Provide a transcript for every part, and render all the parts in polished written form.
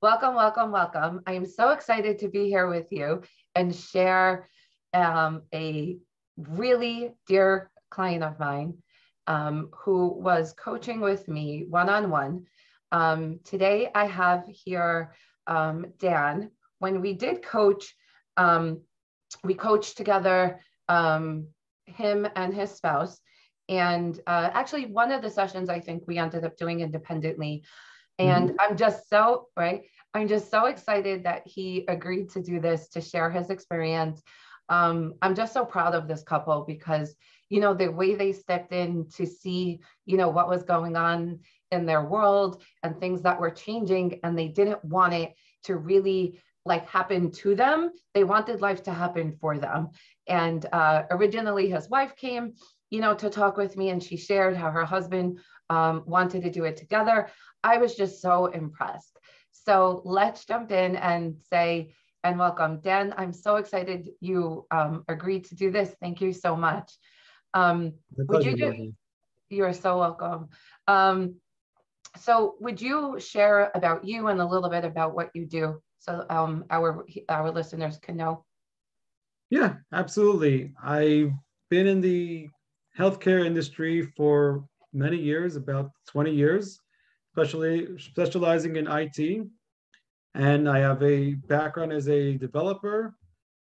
Welcome, welcome, welcome. I am so excited to be here with you and share a really dear client of mine who was coaching with me one-on-one. Today I have here Dan. When we did coach, um, we coached together, him and his spouse. And actually, one of the sessions I think we ended up doing independently. And I'm just so, right? I'm just so excited that he agreed to do this, to share his experience. I'm just so proud of this couple because, the way they stepped in to see, what was going on in their world and things that were changing, and they didn't want it to really like happen to them. They wanted life to happen for them. And originally his wife came, to talk with me, and she shared how her husband wanted to do it together. I was just so impressed. So let's jump in and say, and welcome. Dan, I'm so excited you agreed to do this. Thank you so much. Would you do, you're so welcome. So would you share about you and a little bit about what you do so our listeners can know? Yeah, absolutely. I've been in the healthcare industry for many years, about 20 years, especially specializing in IT. And I have a background as a developer.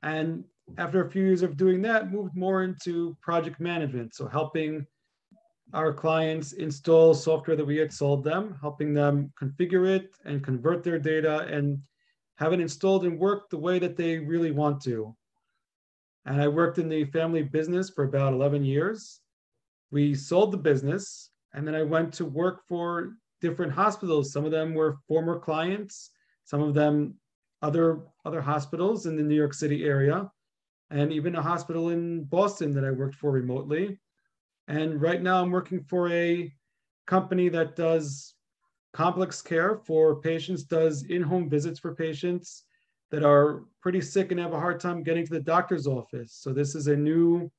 And after a few years of doing that, moved more into project management. So helping our clients install software that we had sold them, helping them configure it and convert their data and have it installed and work the way that they really want to. And I worked in the family business for about 11 years. We sold the business, and then I went to work for different hospitals. Some of them were former clients, some of them other hospitals in the New York City area, and even a hospital in Boston that I worked for remotely. And right now I'm working for a company that does complex care for patients, does in-home visits for patients that are pretty sick and have a hard time getting to the doctor's office. So this is a new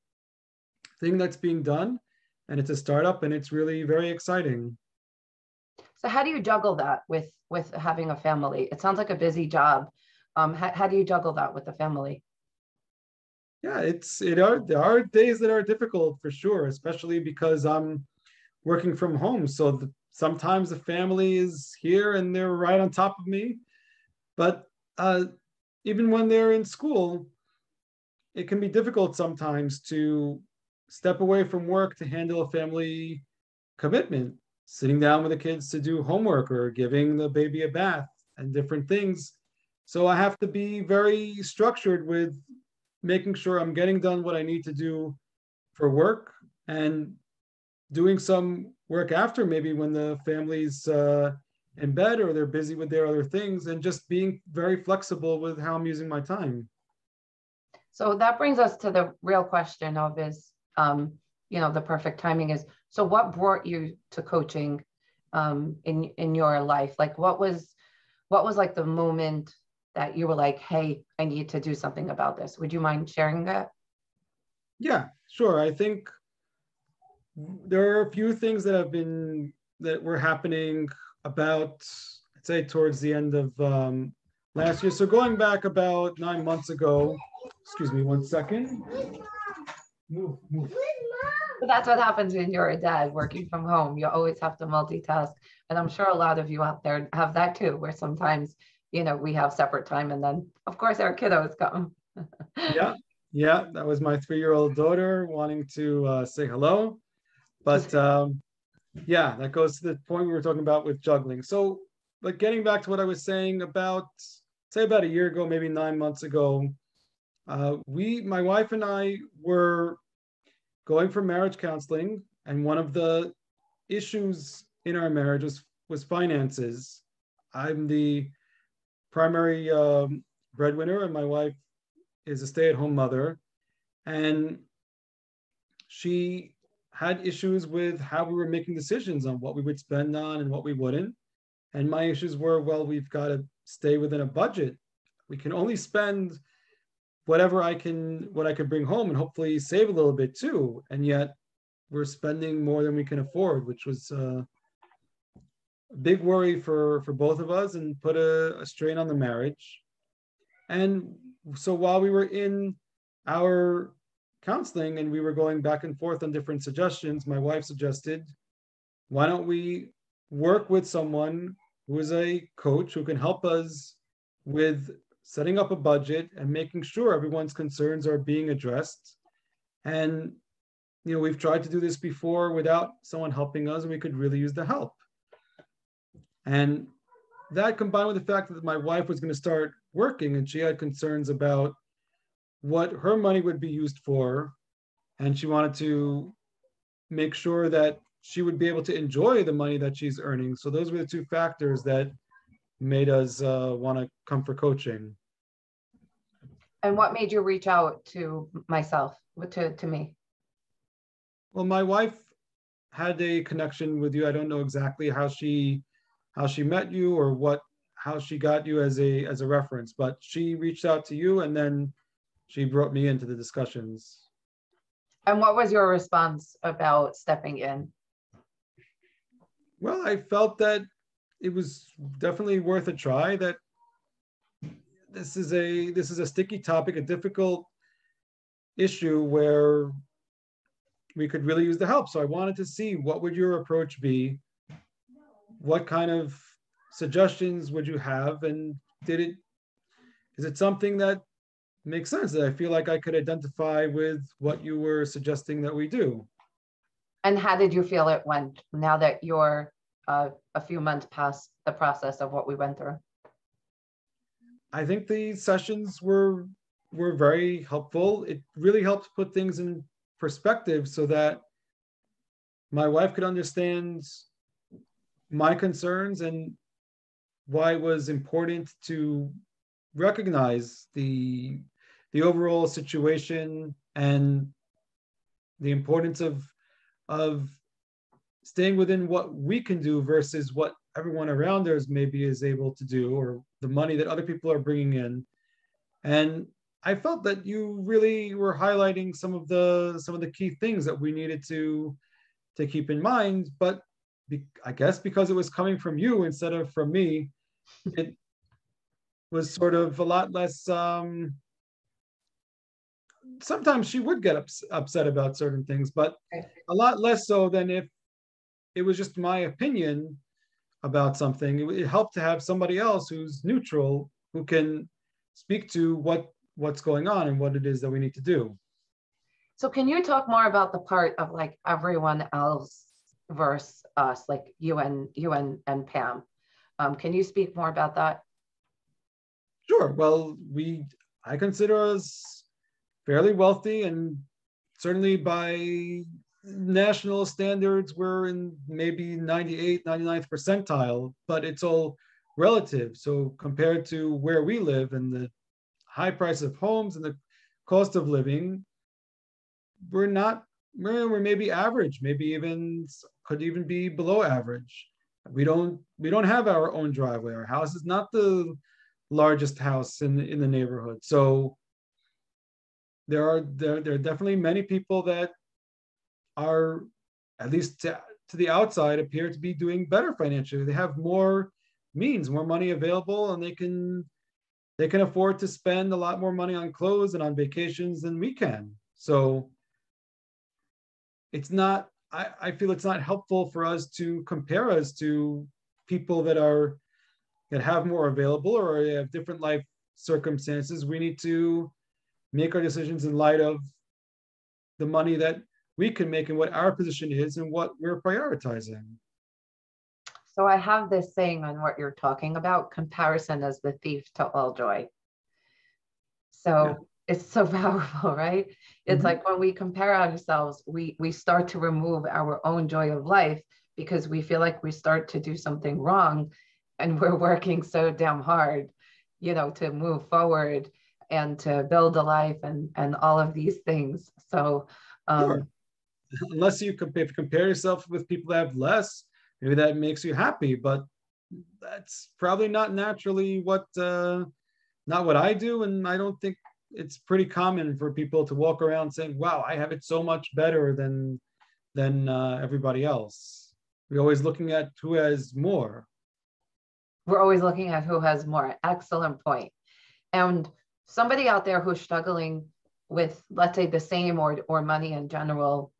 thing that's being done, and it's a startup, and it's really very exciting. So how do you juggle that with having a family? It sounds like a busy job. How do you juggle that with the family? Yeah, there are days that are difficult for sure, especially because I'm working from home. So sometimes the family is here and they're right on top of me. But even when they're in school, it can be difficult sometimes to step away from work to handle a family commitment, sitting down with the kids to do homework or giving the baby a bath and different things. So I have to be very structured with making sure I'm getting done what I need to do for work and doing some work after, maybe when the family's in bed or they're busy with their other things, and just being very flexible with how I'm using my time. So that brings us to the real question of the perfect timing is, so what brought you to coaching in your life? Like what was like the moment that you were like, hey, I need to do something about this? Would you mind sharing that? Yeah, sure. I think there are a few things that were happening about, I'd say, towards the end of last year. So going back about 9 months ago, excuse me 1 second. Move, move. So that's what happens when you're a dad working from home. You always have to multitask. And I'm sure a lot of you out there have that too, where sometimes, we have separate time and then of course our kiddos come. Yeah, yeah, that was my 3-year-old daughter wanting to say hello. But yeah, that goes to the point we were talking about with juggling. So, like getting back to what I was saying about, say, about a year ago, maybe 9 months ago, my wife and I were going for marriage counseling, and one of the issues in our marriage was finances. I'm the primary breadwinner, and my wife is a stay-at-home mother, and she had issues with how we were making decisions on what we would spend on and what we wouldn't. And my issues were, well, we've got to stay within a budget. We can only spend what I could bring home and hopefully save a little bit too. And yet we're spending more than we can afford, which was big worry for both of us and put a strain on the marriage. And so while we were in our counseling and we were going back and forth on different suggestions, my wife suggested, why don't we work with someone who is a coach who can help us with setting up a budget and making sure everyone's concerns are being addressed. And we've tried to do this before without someone helping us, and we could really use the help. And that, combined with the fact that my wife was going to start working and she had concerns about what her money would be used for, and she wanted to make sure that she would be able to enjoy the money that she's earning. So those were the two factors that made us want to come for coaching. And what made you reach out to myself, to me? Well, my wife had a connection with you. I don't know exactly how she met you or how she got you as a reference, but she reached out to you and then she brought me into the discussions. And what was your response about stepping in? Well, I felt that it was definitely worth a try, that this is a sticky topic, a difficult issue where we could really use the help. So I wanted to see, what would your approach be? What kind of suggestions would you have? And is it something that makes sense, that I feel like I could identify with what you were suggesting that we do? And how did you feel it went now that you're a few months past the process of what we went through? I think the sessions were very helpful. It really helped put things in perspective so that my wife could understand my concerns and why it was important to recognize the overall situation and the importance of staying within what we can do versus what everyone around us maybe is able to do, or the money that other people are bringing in. And I felt that you really were highlighting some of the key things that we needed to keep in mind. But I guess because it was coming from you instead of from me, it was sort of a lot less. Sometimes she would get upset about certain things, but a lot less so than if it was just my opinion about something. It helped to have somebody else who's neutral, who can speak to what's going on and what it is that we need to do. So can you talk more about the part of like everyone else versus us, like you and Pam? Can you speak more about that? Sure. Well, I consider us fairly wealthy, and certainly by national standards, we're in maybe 98th, 99th percentile, but it's all relative. So compared to where we live and the high price of homes and the cost of living, we're maybe average, maybe could even be below average. We don't have our own driveway. Our house is not the largest house in the neighborhood. So there are definitely many people that are, at least to the outside, appear to be doing better financially. They have more means, more money available, and they can afford to spend a lot more money on clothes and on vacations than we can. So I feel it's not helpful for us to compare us to people that have more available or have different life circumstances. We need to make our decisions in light of the money that we can make and what our position is and what we're prioritizing. So I have this saying on what you're talking about: comparison is the thief to all joy. So It's so powerful, right? It's like when we compare ourselves, we start to remove our own joy of life because we feel like we start to do something wrong, and we're working so damn hard, to move forward and to build a life and all of these things. So Sure. Unless you compare yourself with people that have less, maybe that makes you happy, but that's probably not naturally not what I do. And I don't think it's pretty common for people to walk around saying, wow, I have it so much better than everybody else. We're always looking at who has more. We're always looking at who has more. Excellent point. And somebody out there who's struggling with, let's say, the same or money in general,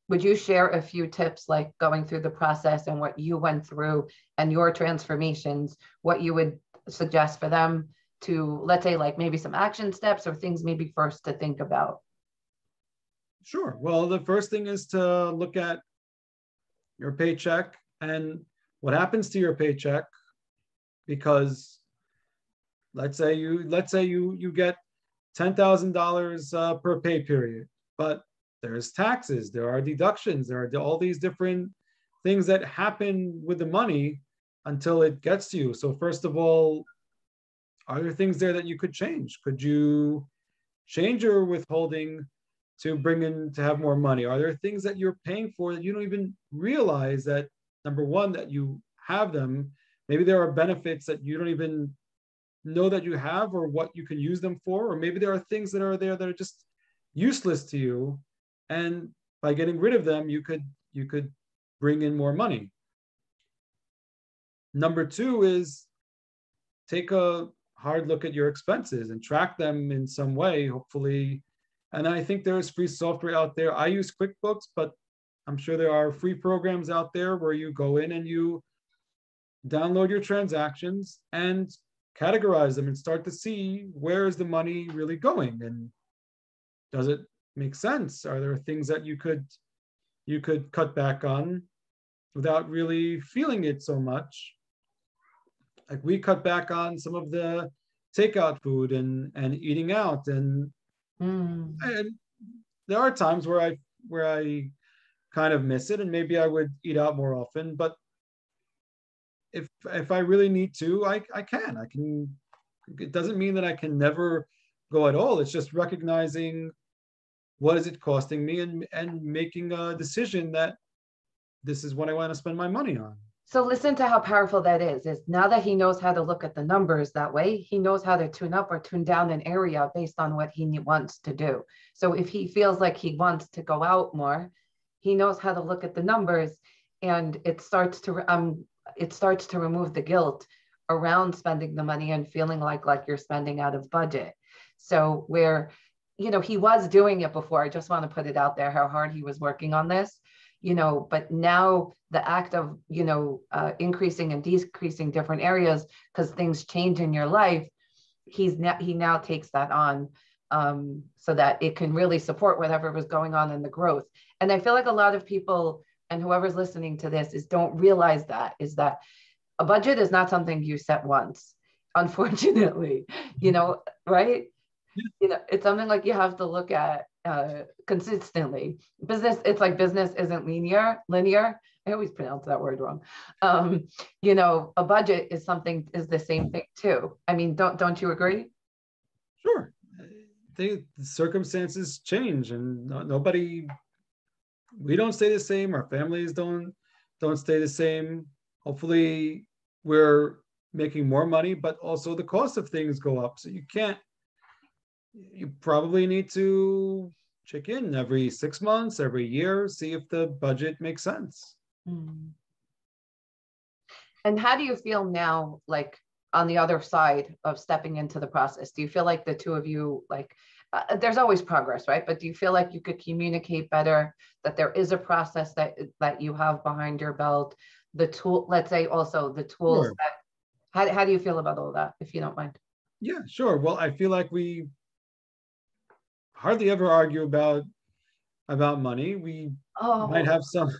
would you share a few tips, like going through the process and what you went through and your transformations, what you would suggest for them to, let's say, like maybe some action steps or things maybe first to think about? Sure. Well, the first thing is to look at your paycheck and what happens to your paycheck, because let's say you get $10,000 per pay period, but there's taxes, there are deductions, there are all these different things that happen with the money until it gets to you. So first of all, are there things there that you could change? Could you change your withholding to bring in to have more money? Are there things that you're paying for that you don't even realize that, number one, that you have them? Maybe there are benefits that you don't even know that you have or what you can use them for, or maybe there are things that are there that are just useless to you, and by getting rid of them you could bring in more money. Number two is take a hard look at your expenses and track them in some way, hopefully. And I think there's free software out there. I use QuickBooks, but I'm sure there are free programs out there where you go in and you download your transactions and categorize them and start to see where is the money really going, and does it make sense? Are there things that you could cut back on without really feeling it so much? Like we cut back on some of the takeout food and eating out, and there are times where I kind of miss it, and maybe I would eat out more often, but if I really need to, I can. It doesn't mean that I can never go at all. It's just recognizing what is it costing me and making a decision that this is what I want to spend my money on. So listen to how powerful that is now that he knows how to look at the numbers that way, he knows how to tune up or tune down an area based on what he wants to do. So if he feels like he wants to go out more, he knows how to look at the numbers, and it starts to remove the guilt around spending the money and feeling like you're spending out of budget. So where, he was doing it before, I just want to put it out there how hard he was working on this, but now the act of, increasing and decreasing different areas because things change in your life, he now takes that on, so that it can really support whatever was going on in the growth. And I feel like a lot of people, and whoever's listening to this, don't realize is that a budget is not something you set once, unfortunately, right? It's something like you have to look at consistently. Business isn't linear. I always pronounce that word wrong. A budget is the same thing too. I mean, don't you agree? Sure. The circumstances change, and we don't stay the same. Our families don't stay the same. Hopefully we're making more money, but also the cost of things go up. So you probably need to check in every 6 months, every year, see if the budget makes sense. And how do you feel now, like on the other side of stepping into the process? Do you feel like the two of you, there's always progress, right? But do you feel like you could communicate better, that there is a process that you have behind your belt, the tool, let's say also the tools Sure. How do you feel about all that, if you don't mind? Yeah, sure. Well, I feel like we hardly ever argue about money. We might have some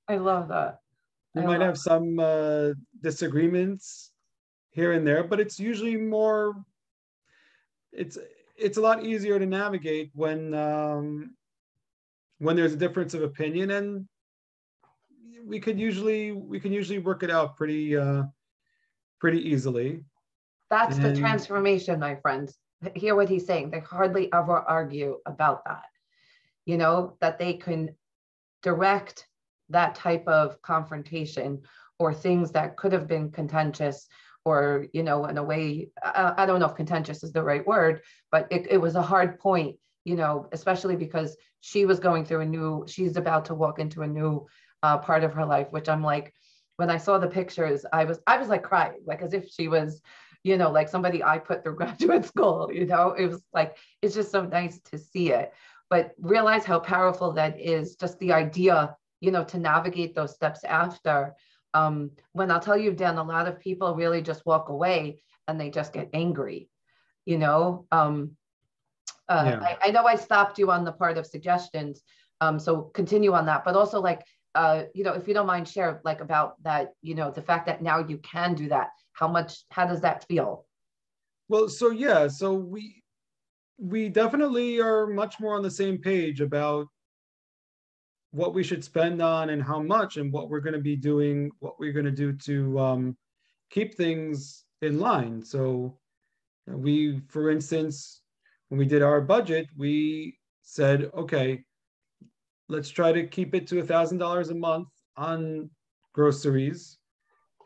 I love that. we might have some disagreements here and there, but it's usually more, it's a lot easier to navigate when there's a difference of opinion, and we can usually work it out pretty easily. That's the transformation, my friends. Hear what he's saying. They hardly ever argue about that. That they can direct that type of confrontation or things that could have been contentious, or, in a way, I don't know if contentious is the right word, but it was a hard point, especially because she was going through she's about to walk into a new part of her life, which I'm like, when I saw the pictures, I was like crying, like as if she was, like somebody I put through graduate school, it was like, it's just so nice to see it, but realize how powerful that is, just the idea, to navigate those steps after. When I'll tell you, Dan, a lot of people really just walk away and they just get angry, you know. Yeah. I know I stopped you on the part of suggestions, so continue on that, but also like, if you don't mind, share like about that, the fact that now you can do that. How does that feel? Well, so yeah, so we definitely are much more on the same page about what we should spend on and how much and what we're going to be doing, what we're going to do to keep things in line. So we, for instance, when we did our budget, we said, okay, let's try to keep it to $1,000 a month on groceries.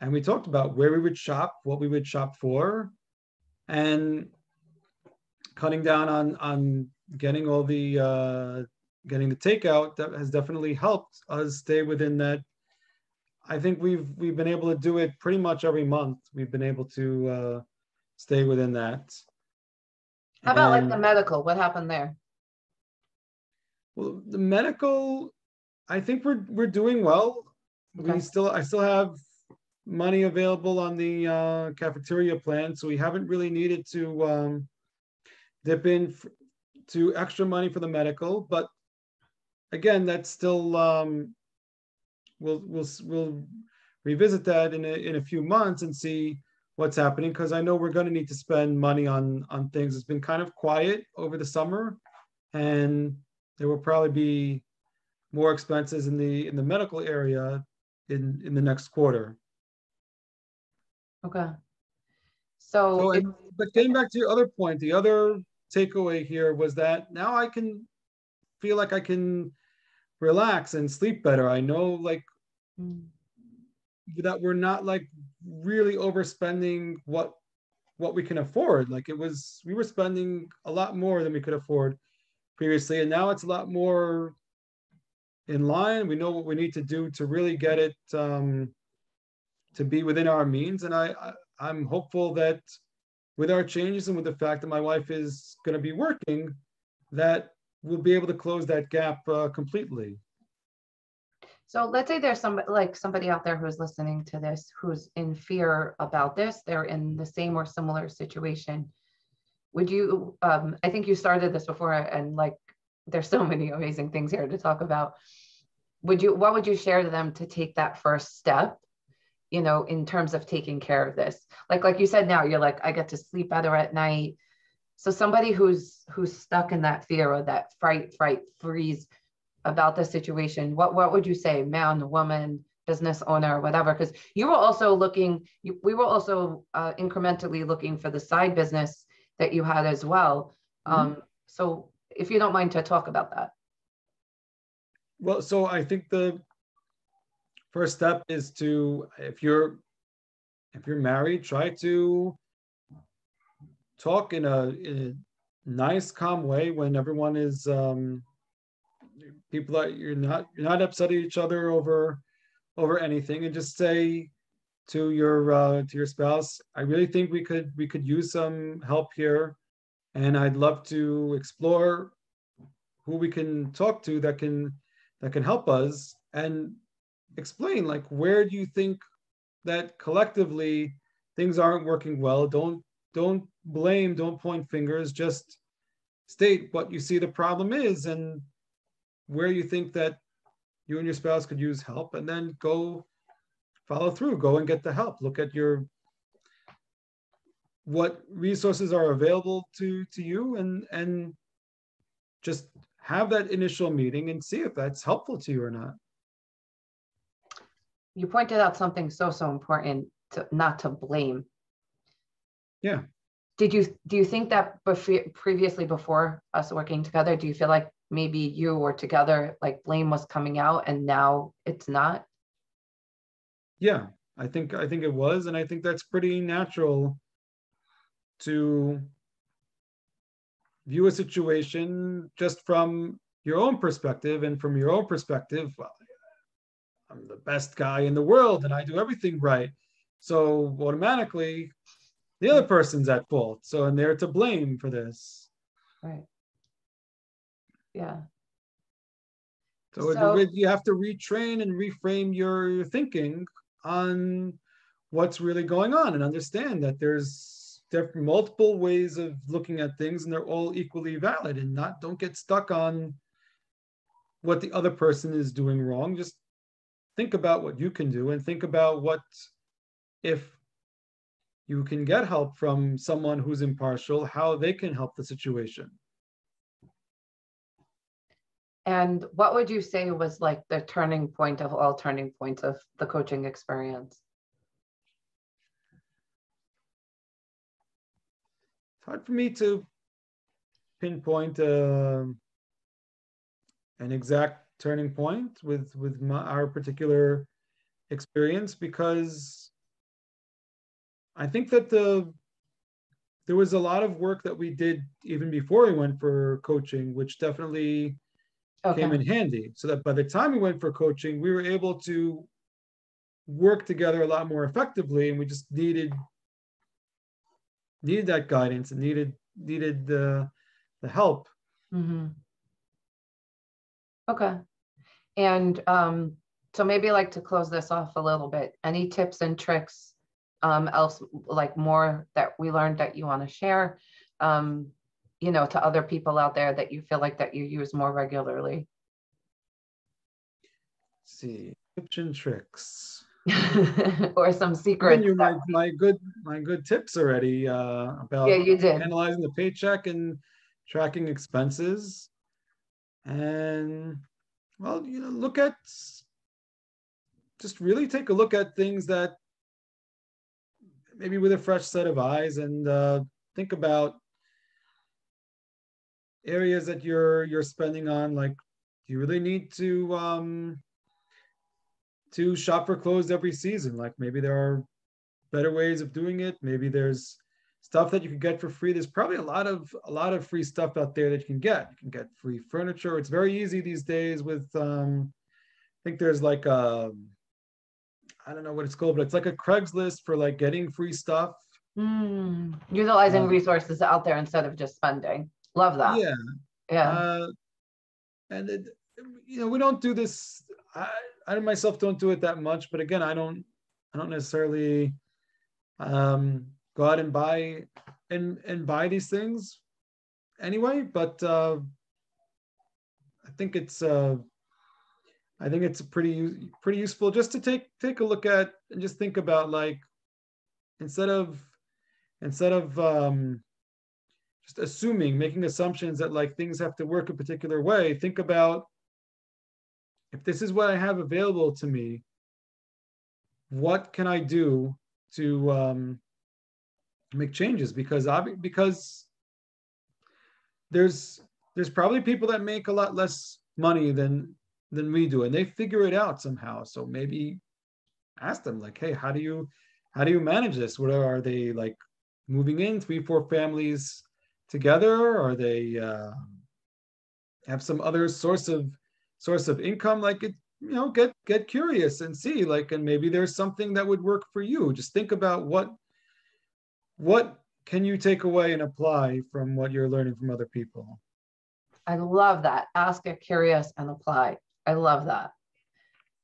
And we talked about where we would shop, what we would shop for, and cutting down on getting all the getting the takeout. That has definitely helped us stay within that. I think we've been able to do it pretty much every month. We've been able to stay within that. How about like the And medical? What happened there? well, the medical, I think we're doing well. Okay. I still have money available on the cafeteria plan, so we haven't really needed to dip in to extra money for the medical. But again, that's still we'll revisit that in a few months and see what's happening, because I know we're going to need to spend money on things. It's been kind of quiet over the summer, and there will probably be more expenses in the medical area in the next quarter. Okay. So So, if but getting back to your other point, the other takeaway here was that now I can feel like I can relax and sleep better. I know like mm, that we're not like really overspending what we can afford. Like we were spending a lot more than we could afford previously, and now it's a lot more in line. We know what we need to do to really get it to be within our means, and I'm hopeful that with our changes and with the fact that my wife is going to be working, that we'll be able to close that gap completely. so let's say there's somebody out there who's listening to this who's in fear about this. They're in the same or similar situation. Would you? I think you started this before, and like, there's so many amazing things here to talk about. What would you share to them to take that first step, in terms of taking care of this? Like you said, now you're like, I get to sleep better at night. So somebody who's stuck in that fear or that fright, freeze about the situation, what would you say, man, woman, business owner, whatever? Because you were also we were also incrementally looking for the side business that you had as well. Mhm. So if you don't mind to talk about that. Well, so I think the first step is to, if you're married, try to talk in a nice, calm way when everyone is people that you're not upset at each other over anything, and just say to your spouse, I really think we could use some help here, and I'd love to explore who we can talk to that can help us, and explain like where do you think that collectively things aren't working well. Don't blame, don't point fingers, just state what you see the problem is and where you think that you and your spouse could use help, and then go follow through, go and get the help. Look at what resources are available to you, and just have that initial meeting and see if that's helpful to you or not. You pointed out something so important, to not to blame. Yeah. Do you think that previously, before us working together, do you feel like maybe you were together, like blame was coming out and now it's not? Yeah, I think it was, and I think that's pretty natural to view a situation just from your own perspective, and from your own perspective, well, I'm the best guy in the world and I do everything right. So automatically the other person's at fault. So, and they're to blame for this. Right. Yeah. So So, you have to retrain and reframe your thinking on what's really going on and understand that there's multiple ways of looking at things and they're all equally valid, and not don't get stuck on what the other person is doing wrong. Just think about what you can do and think about what if you can get help from someone who's impartial, how they can help the situation. and what would you say was like the turning point of all turning points of the coaching experience? It's hard for me to pinpoint an exact turning point with our particular experience, because I think that there was a lot of work that we did even before we went for coaching, which definitely came Okay. in handy. So that by the time we went for coaching, we were able to work together a lot more effectively, and we just needed that guidance and needed the help. Mm-hmm. Okay. And so maybe like to close this off a little bit, any tips and tricks else like more that we learned that you want to share, you know, to other people out there that you feel like that you use more regularly? Let's see, tips and tricks. Or some Given secrets you that, my good tips already yeah, about you did. analyzing the paycheck and tracking expenses, and well, look at just really take a look at things that maybe with a fresh set of eyes, and think about areas that you're spending on. Like, do you really need to shop for clothes every season? Like, maybe there are better ways of doing it. Maybe there's stuff that you can get for free. There's probably a lot of free stuff out there that you can get. You can get free furniture. It's very easy these days with I think there's like I don't know what it's called, but it's like a Craigslist for like getting free stuff. Utilizing Uh, resources out there instead of just spending. Love that. yeah, Yeah. uh, and we don't do this. I, I myself don't do it that much, but again, I don't necessarily go out and buy these things anyway. But I think it's pretty useful just to take a look at and just think about, like, instead of just making assumptions that like things have to work a particular way. Think about, if this is what I have available to me, what can I do to make changes? Because there's probably people that make a lot less money than we do, and they figure it out somehow. So maybe ask them, like, hey, how do you manage this? What are they like, moving in 3-4 families together? Are they have some other source of income? Like, it, get curious and see, like, and maybe there's something that would work for you. Just think about what can you take away and apply from what you're learning from other people. I love that. Ask, get curious, and apply. I love that.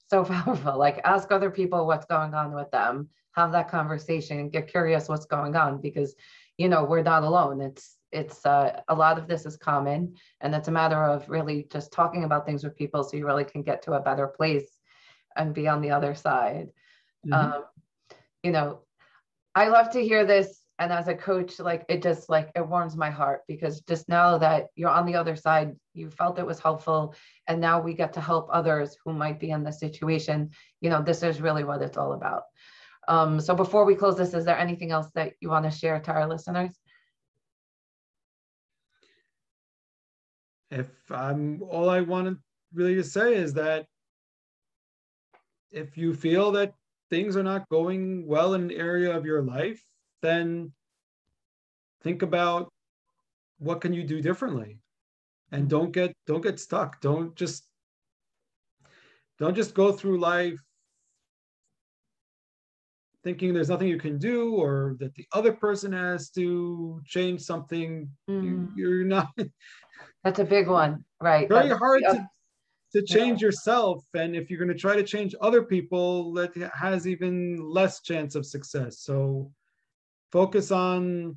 So powerful. Like, ask other people what's going on with them, have that conversation, and get curious what's going on, because we're not alone. It's a lot of this is common, and it's a matter of really just talking about things with people so you really can get to a better place and be on the other side. Mm-hmm. Um, you know, I love to hear this. And as a coach, like, it just, like, it warms my heart, because just know that you're on the other side, you felt it was helpful. And now we get to help others who might be in this situation. This is really what it's all about. So before we close this, is there anything else that you want to share to our listeners? If all I wanted really to say is that if you feel that things are not going well in an area of your life, then think about what can you do differently, and don't get stuck. Don't don't just go through life thinking there's nothing you can do or that the other person has to change something. You're not. That's a big one, right? Very hard to change yourself, and if you're going to try to change other people, that has even less chance of success. So focus on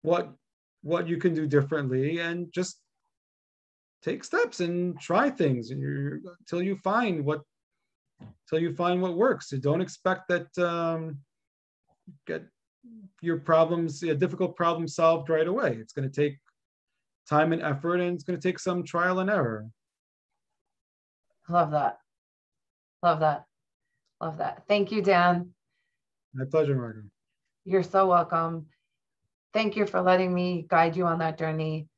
what you can do differently, and just take steps and try things, and until you find what works. So don't expect that get your problems, difficult problems solved right away. It's going to take time and effort, and it's going to take some trial and error. Love that. Love that. Love that. Thank you, Dan. My pleasure, Margaret. You're so welcome. Thank you for letting me guide you on that journey.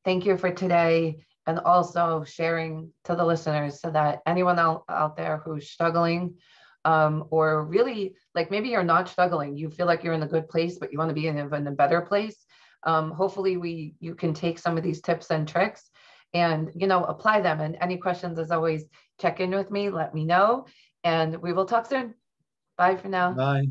Thank you for today, and also sharing to the listeners, so that anyone out there who's struggling, or really, like, maybe you're not struggling, you feel like you're in a good place, but you want to be in a better place. Hopefully you can take some of these tips and tricks and, apply them. And any questions, as always, check in with me, let me know, and we will talk soon. Bye for now. Bye.